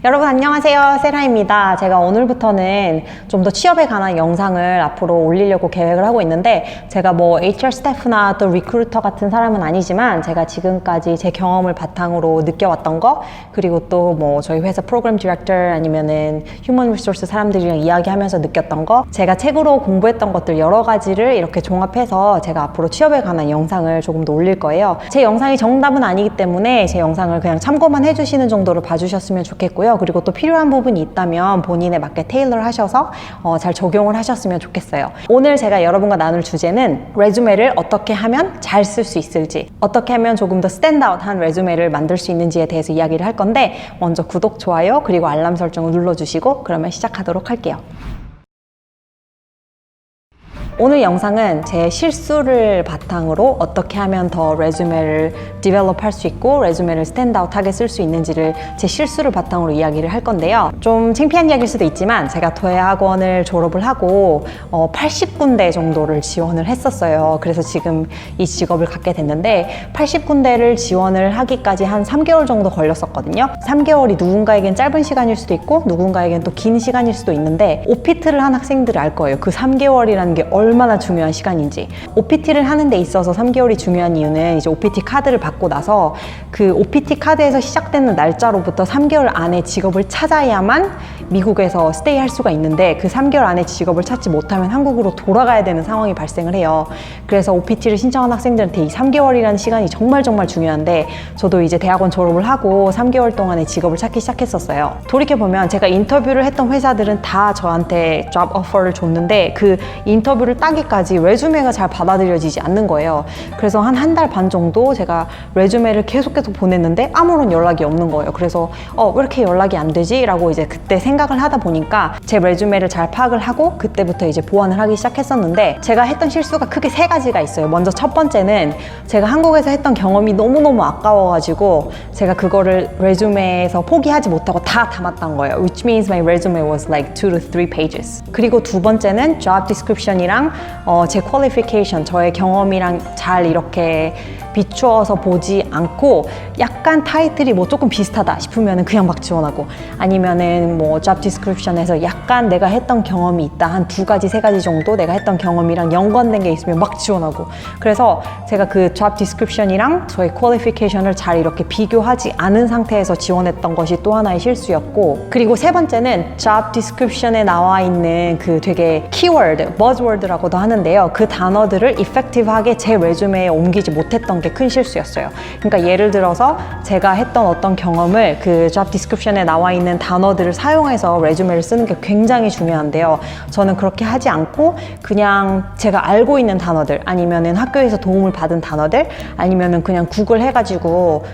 여러분 안녕하세요, 세라입니다. 제가 오늘부터는 좀 더 취업에 관한 영상을 앞으로 올리려고 계획을 하고 있는데, 제가 뭐 HR 스태프나 또 리크루터 같은 사람은 아니지만 제가 지금까지 제 경험을 바탕으로 느껴왔던 거, 그리고 또 뭐 저희 회사 프로그램 디렉터 아니면은 휴먼 리소스 사람들이랑 이야기하면서 느꼈던 거, 제가 책으로 공부했던 것들 여러 가지를 이렇게 종합해서 제가 앞으로 취업에 관한 영상을 조금 더 올릴 거예요. 제 영상이 정답은 아니기 때문에 제 영상을 그냥 참고만 해주시는 정도로 봐주셨으면 좋겠고요. 그리고 또 필요한 부분이 있다면 본인에 맞게 테일러 하셔서 잘 적용을 하셨으면 좋겠어요. 오늘 제가 여러분과 나눌 주제는 레주메를 어떻게 하면 잘 쓸 수 있을지, 어떻게 하면 조금 더 스탠드아웃한 레주메를 만들 수 있는지에 대해서 이야기를 할 건데, 먼저 구독, 좋아요, 그리고 알람 설정을 눌러주시고 그러면 시작하도록 할게요. 오늘 영상은 제 실수를 바탕으로 어떻게 하면 더 레주메를 디벨롭 할 수 있고 레주메를 스탠드아웃하게 쓸 수 있는지를 제 실수를 바탕으로 이야기를 할 건데요. 좀 창피한 이야기일 수도 있지만 제가 대학원을 졸업을 하고 80군데 정도를 지원을 했었어요. 그래서 지금 이 직업을 갖게 됐는데, 80군데를 지원을 하기까지 한 3개월 정도 걸렸었거든요. 3개월이 누군가에겐 짧은 시간일 수도 있고 누군가에겐 또 긴 시간일 수도 있는데, OPT를 한 학생들이 알 거예요. 그 3개월이라는 게 얼마나 중요한 시간인지. OPT를 하는 데 있어서 3개월이 중요한 이유는 이제 OPT 카드를 받고 나서 그 OPT 카드에서 시작되는 날짜로부터 3개월 안에 직업을 찾아야만 미국에서 스테이 할 수가 있는데, 그 3개월 안에 직업을 찾지 못하면 한국으로 돌아가야 되는 상황이 발생을 해요. 그래서 OPT를 신청한 학생들한테 이 3개월이라는 시간이 정말 중요한데, 저도 이제 대학원 졸업을 하고 3개월 동안에 직업을 찾기 시작했었어요. 돌이켜보면 제가 인터뷰를 했던 회사들은 다 저한테 잡 오퍼를 줬는데, 그 인터뷰를 따기까지 레주메가 잘 받아들여지지 않는 거예요. 그래서 한 달 반 정도 제가 레주메를 계속 보냈는데 아무런 연락이 없는 거예요. 그래서 왜 이렇게 연락이 안 되지? 라고 이제 그때 생각을 하다 보니까 제 레주메를 잘 파악을 하고 그때부터 이제 보완을 하기 시작했었는데, 제가 했던 실수가 크게 3가지가 있어요. 먼저 첫 번째는 제가 한국에서 했던 경험이 너무너무 아까워가지고 제가 그거를 레주메에서 포기하지 못하고 다 담았던 거예요. Which means my resume was like 2 to 3 pages. 그리고 두 번째는 job description이랑 제 qualification, 저의 경험이랑 잘 이렇게 비추어서 보지 않고 약간 타이틀이 뭐 조금 비슷하다 싶으면 그냥 막 지원하고, 아니면은 뭐 job description에서 약간 내가 했던 경험이 있다, 한 2가지, 3가지 정도 내가 했던 경험이랑 연관된 게 있으면 막 지원하고. 그래서 제가 그 job description이랑 저의 qualification을 잘 이렇게 비교하지 않은 상태에서 지원했던 것이 또 하나의 실수였고, 그리고 세 번째는 job description에 나와 있는 그 되게 keyword, buzzword라고도 하는데요. 그 단어들을 effective하게 제 레주메에 옮기지 못했던 게 큰 실수였어요. 그러니까 예를 들어서 제가 했던 어떤 경험을 그 job description에 나와 있는 단어들을 사용해서 레주메를 쓰는 게 굉장히 중요한데요. 저는 그렇게 하지 않고 그냥 제가 알고 있는 단어들, 아니면은 학교에서 도움을 받은 단어들, 아니면은 그냥 구글 해가지고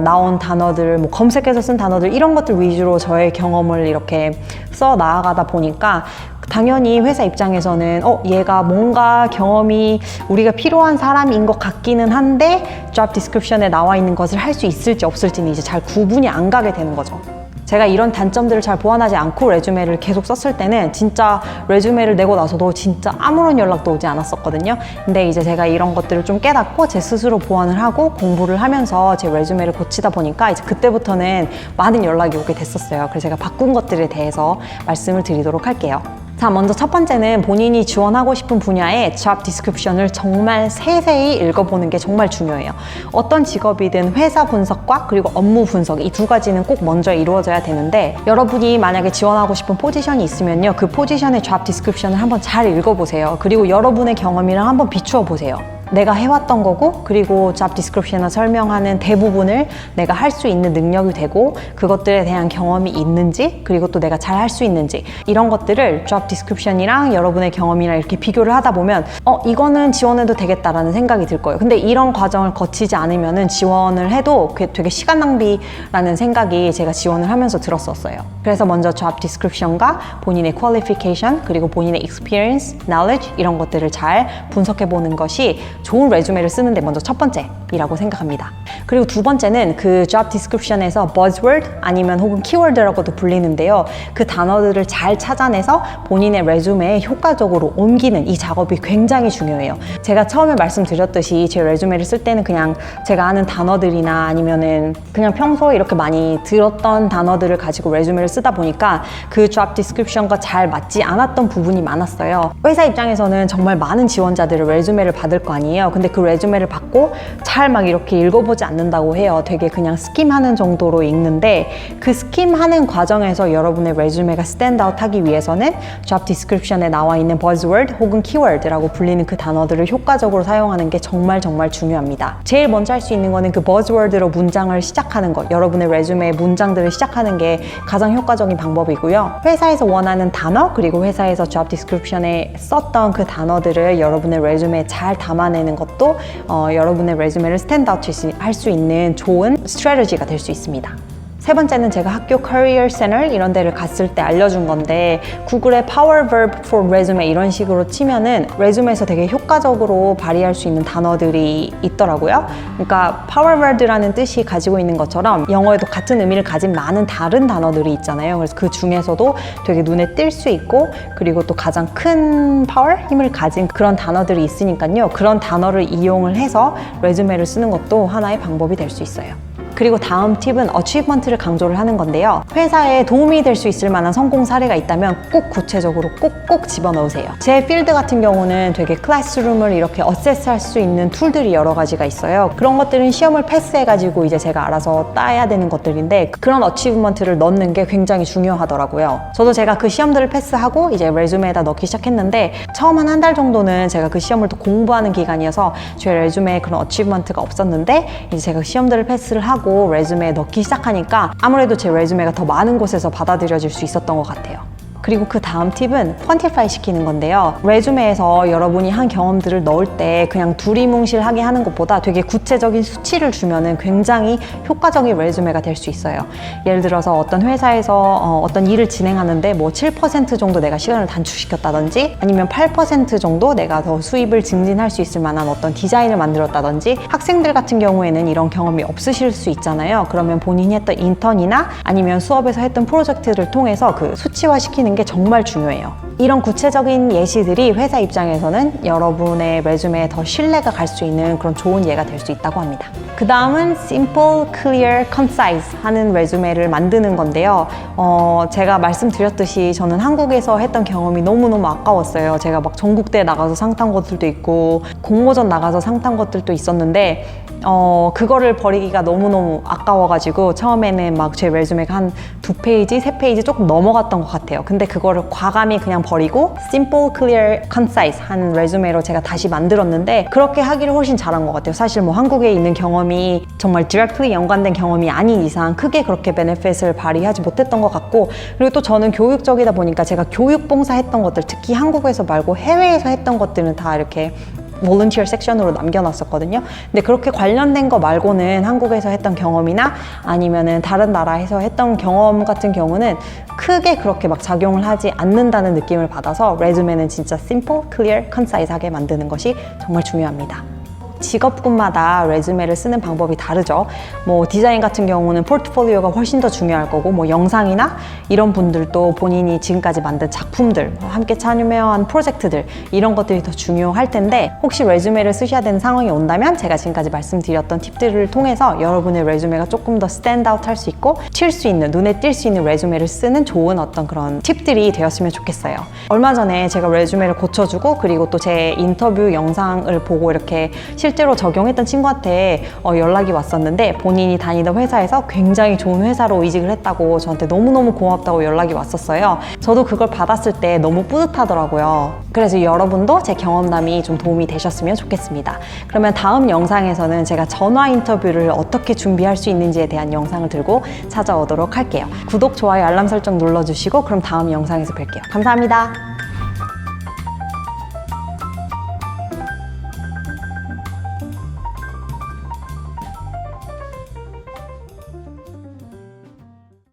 나온 단어들, 뭐 검색해서 쓴 단어들, 이런 것들 위주로 저의 경험을 이렇게 써 나아가다 보니까 당연히 회사 입장에서는 얘가 뭔가 경험이 우리가 필요한 사람인 것 같기는 한데 job description에 나와 있는 것을 할 수 있을지 없을지는 이제 잘 구분이 안 가게 되는 거죠. 제가 이런 단점들을 잘 보완하지 않고 레주메를 계속 썼을 때는 진짜 레주메를 내고 나서도 진짜 아무런 연락도 오지 않았었거든요. 근데 이제 제가 이런 것들을 좀 깨닫고 제 스스로 보완을 하고 공부를 하면서 제 레주메를 고치다 보니까 이제 그때부터는 많은 연락이 오게 됐었어요. 그래서 제가 바꾼 것들에 대해서 말씀을 드리도록 할게요. 자, 먼저 첫 번째는 본인이 지원하고 싶은 분야의 job description을 정말 세세히 읽어보는 게 정말 중요해요. 어떤 직업이든 회사 분석과 그리고 업무 분석, 이 2가지는 꼭 먼저 이루어져야 되는데, 여러분이 만약에 지원하고 싶은 포지션이 있으면요, 그 포지션의 job description을 한번 잘 읽어보세요. 그리고 여러분의 경험이랑 한번 비추어 보세요. 내가 해왔던 거고, 그리고 job description을 설명하는 대부분을 내가 할 수 있는 능력이 되고, 그것들에 대한 경험이 있는지, 그리고 또 내가 잘 할 수 있는지, 이런 것들을 job description이랑 여러분의 경험이랑 이렇게 비교를 하다 보면 이거는 지원해도 되겠다라는 생각이 들 거예요. 근데 이런 과정을 거치지 않으면은 지원을 해도 그게 되게 시간 낭비라는 생각이 제가 지원을 하면서 들었었어요. 그래서 먼저 job description과 본인의 qualification, 그리고 본인의 experience, knowledge, 이런 것들을 잘 분석해 보는 것이 좋은 레주메를 쓰는데 먼저 첫 번째이라고 생각합니다. 그리고 두 번째는 그 job description에서 buzzword 아니면 혹은 키워드라고도 불리는데요. 그 단어들을 잘 찾아내서 본인의 레주메에 효과적으로 옮기는 이 작업이 굉장히 중요해요. 제가 처음에 말씀드렸듯이 제 레주메를 쓸 때는 그냥 제가 아는 단어들이나 아니면은 그냥 평소에 이렇게 많이 들었던 단어들을 가지고 레주메를 쓰다 보니까 그 job description과 잘 맞지 않았던 부분이 많았어요. 회사 입장에서는 정말 많은 지원자들의 레주메를 받을 거 아니에요. 근데 그 레주메를 받고 잘 막 이렇게 읽어보지 않는다고 해요. 되게 그냥 스킴하는 정도로 읽는데 그 스킴하는 과정에서 여러분의 레주메가 스탠드아웃 하기 위해서는 job description에 나와 있는 buzzword 혹은 keyword라고 불리는 그 단어들을 효과적으로 사용하는 게 정말 중요합니다. 제일 먼저 할 수 있는 거는 그 buzzword로 문장을 시작하는 것, 여러분의 레주메의 문장들을 시작하는 게 가장 효과적인 방법이고요. 회사에서 원하는 단어 그리고 회사에서 job description에 썼던 그 단어들을 여러분의 레주메에 잘 담아내는 것도 여러분의 레주메를 스탠드아웃 할 수 있는 좋은 스트래티지가 될 수 있습니다. 세 번째는 제가 학교 Career Center 이런 데를 갔을 때 알려준 건데 구글에 Power Verb for Resume 이런 식으로 치면은 레주메에서 되게 효과적으로 발휘할 수 있는 단어들이 있더라고요. 그러니까 Power Word라는 뜻이 가지고 있는 것처럼 영어에도 같은 의미를 가진 많은 다른 단어들이 있잖아요. 그래서 그 중에서도 되게 눈에 띌 수 있고 그리고 또 가장 큰 파워, 힘을 가진 그런 단어들이 있으니까요. 그런 단어를 이용을 해서 레주메를 쓰는 것도 하나의 방법이 될 수 있어요. 그리고 다음 팁은 achievement를 강조를 하는 건데요. 회사에 도움이 될 수 있을 만한 성공 사례가 있다면 꼭 구체적으로 꼭 집어넣으세요. 제 필드 같은 경우는 되게 클래스룸을 이렇게 어세스할 수 있는 툴들이 여러 가지가 있어요. 그런 것들은 시험을 패스해가지고 이제 제가 알아서 따야 되는 것들인데 그런 achievement를 넣는 게 굉장히 중요하더라고요. 저도 제가 그 시험들을 패스하고 이제 레주메에다 넣기 시작했는데 처음 한 달 정도는 제가 그 시험을 또 공부하는 기간이어서 제 레주메에 그런 achievement가 없었는데 이제 제가 시험들을 패스를 하고 레주메에 넣기 시작하니까 아무래도 제 레주메가 더 많은 곳에서 받아들여질 수 있었던 것 같아요. 그리고 그 다음 팁은 퀀티파이 시키는 건데요. 레주메에서 여러분이 한 경험들을 넣을 때 그냥 두리뭉실하게 하는 것보다 되게 구체적인 수치를 주면은 굉장히 효과적인 레주메가 될 수 있어요. 예를 들어서 어떤 회사에서 어떤 일을 진행하는데 뭐 7% 정도 내가 시간을 단축시켰다든지 아니면 8% 정도 내가 더 수입을 증진할 수 있을 만한 어떤 디자인을 만들었다든지 학생들 같은 경우에는 이런 경험이 없으실 수 있잖아요. 그러면 본인이 했던 인턴이나 아니면 수업에서 했던 프로젝트를 통해서 그 수치화 시키는 게 정말 중요해요. 이런 구체적인 예시들이 회사 입장에서는 여러분의 레주메에 더 신뢰가 갈 수 있는 그런 좋은 예가 될 수 있다고 합니다. 그 다음은 simple, clear, concise 하는 레주메를 만드는 건데요. 제가 말씀드렸듯이 저는 한국에서 했던 경험이 너무너무 아까웠어요. 제가 막 전국대회 나가서 상 탄 것들도 있고 공모전 나가서 상 탄 것들도 있었는데 그거를 버리기가 너무너무 아까워가지고 처음에는 막 제 레주메가 한 2페이지, 3페이지 조금 넘어갔던 것 같아요. 근데 그거를 과감히 그냥 버리고 simple, clear, concise 한 레주메로 제가 다시 만들었는데 그렇게 하기를 훨씬 잘한 것 같아요. 사실 뭐 한국에 있는 경험이 정말 directly 연관된 경험이 아닌 이상 크게 그렇게 베네핏을 발휘하지 못했던 것 같고 그리고 또 저는 교육적이다 보니까 제가 교육봉사 했던 것들 특히 한국에서 말고 해외에서 했던 것들은 다 이렇게 volunteer 섹션으로 남겨놨었거든요. 근데 그렇게 관련된 거 말고는 한국에서 했던 경험이나 아니면은 다른 나라에서 했던 경험 같은 경우는 크게 그렇게 막 작용을 하지 않는다는 느낌을 받아서 레주메는 진짜 simple, clear, concise하게 만드는 것이 정말 중요합니다. 직업군마다 레주메를 쓰는 방법이 다르죠. 뭐 디자인 같은 경우는 포트폴리오가 훨씬 더 중요할 거고 뭐 영상이나 이런 분들도 본인이 지금까지 만든 작품들, 함께 참여한 프로젝트들 이런 것들이 더 중요할 텐데 혹시 레주메를 쓰셔야 되는 상황이 온다면 제가 지금까지 말씀드렸던 팁들을 통해서 여러분의 레주메가 조금 더 스탠드아웃 할 수 있고 튈 수 있는, 눈에 띌 수 있는 레주메를 쓰는 좋은 어떤 그런 팁들이 되었으면 좋겠어요. 얼마 전에 제가 레주메를 고쳐주고 그리고 또 제 인터뷰 영상을 보고 이렇게 실제로 적용했던 친구한테 연락이 왔었는데 본인이 다니던 회사에서 굉장히 좋은 회사로 이직을 했다고 저한테 너무너무 고맙다고 연락이 왔었어요. 저도 그걸 받았을 때 너무 뿌듯하더라고요. 그래서 여러분도 제 경험담이 좀 도움이 되셨으면 좋겠습니다. 그러면 다음 영상에서는 제가 전화 인터뷰를 어떻게 준비할 수 있는지에 대한 영상을 들고 찾아오도록 할게요. 구독, 좋아요, 알람 설정 눌러주시고 그럼 다음 영상에서 뵐게요. 감사합니다.